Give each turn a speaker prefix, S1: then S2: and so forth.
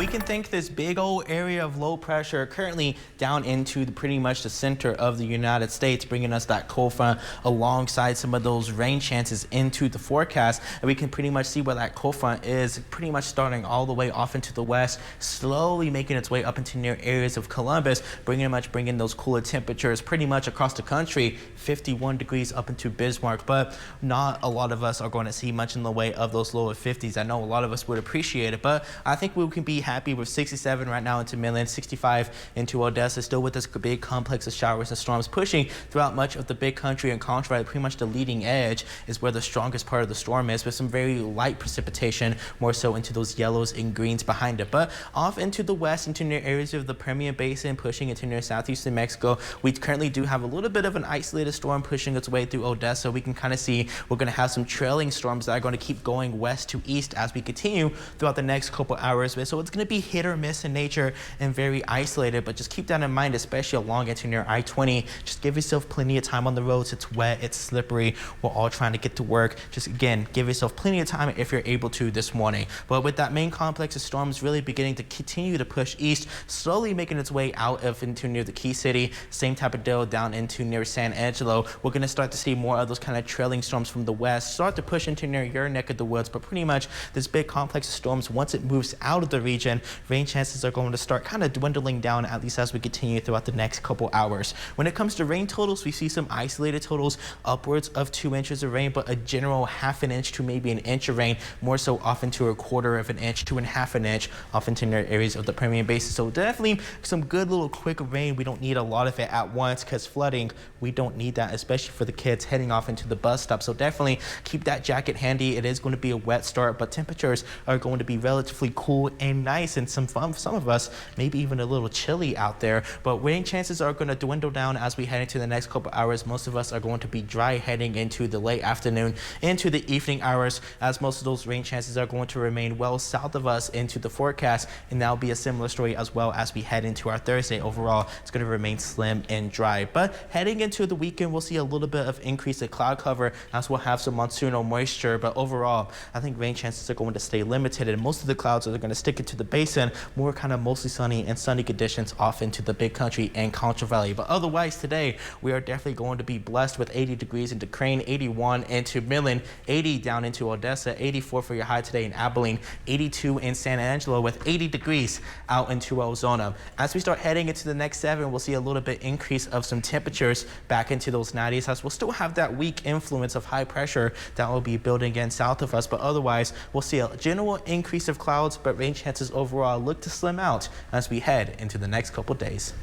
S1: we can think this big old area of low pressure currently down into pretty much the center of the United States, bringing us that cold front alongside some of those rain chances into the forecast. And we can pretty much see where that cold front is pretty much starting all the way off into the west, slowly making its way up into near areas of Columbus, bringing those cooler temperatures pretty much across the country, 51 degrees up into Bismarck. But not a lot of us are going to see much in the way of those lower 50s. I know a lot of us would appreciate it, but I think we can be happy with 67 right now into Midland, 65 into Odessa, still with this big complex of showers and storms pushing throughout much of the big country. And contrary, pretty much the leading edge is where the strongest part of the storm is, with some very light precipitation, more so into those yellows and greens behind it. But off into the west, into near areas of the Permian Basin, pushing into near southeastern Mexico, we currently do have a little bit of an isolated storm pushing its way through Odessa. We can kind of see we're going to have some trailing storms that are going to keep going west to east as we continue throughout the next couple hours. So it's going to be hit or miss in nature and very isolated, but just keep that in mind, especially along into near I-20. Just give yourself plenty of time on the roads. It's wet, it's slippery. We're all trying to get to work. Just again, give yourself plenty of time if you're able to this morning. But with that main complex of storms really beginning to continue to push east, slowly making its way out of into near the Key City, same type of deal down into near San Angelo. We're going to start to see more of those kind of trailing storms from the west start to push into near your neck of the woods. But pretty much this big complex of storms, once it moves out of the region, rain chances are going to start kind of dwindling down, at least as we continue throughout the next couple hours. When it comes to rain totals, we see some isolated totals upwards of 2 inches of rain, but a general ½ an inch to maybe an inch of rain, more so off into a quarter of an inch to ½ an inch off into near areas of the Permian Basin. So definitely some good little quick rain. We don't need a lot of it at once, because flooding, we don't need that, especially for the kids heading off into the bus stop. So definitely keep that jacket handy. It is going to be a wet start, but temperatures are going to be relatively cool and nice, and some of us maybe even a little chilly out there. But rain chances are going to dwindle down as we head into the next couple hours. Most of us are going to be dry heading into the late afternoon, into the evening hours, as most of those rain chances are going to remain well south of us into the forecast. And that'll be a similar story as well as we head into our Thursday. Overall, it's going to remain slim and dry. But heading into the weekend, we'll see a little bit of increase in cloud cover as we'll have some monsoonal moisture. But overall, I think rain chances are going to stay limited, and most of the clouds are going to stick into the basin, more kind of mostly sunny and sunny conditions off into the big country and Contra Valley. But otherwise today, we are definitely going to be blessed with 80 degrees into Crane, 81 into Midland, 80 down into Odessa, 84 for your high today in Abilene, 82 in San Angelo, with 80 degrees out into Ozona. As we start heading into the next 7, we'll see a little bit increase of some temperatures back into those 90s, as we'll still have that weak influence of high pressure that will be building again south of us. But otherwise, we'll see a general increase of clouds, but rain chances overall look to slim out as we head into the next couple days.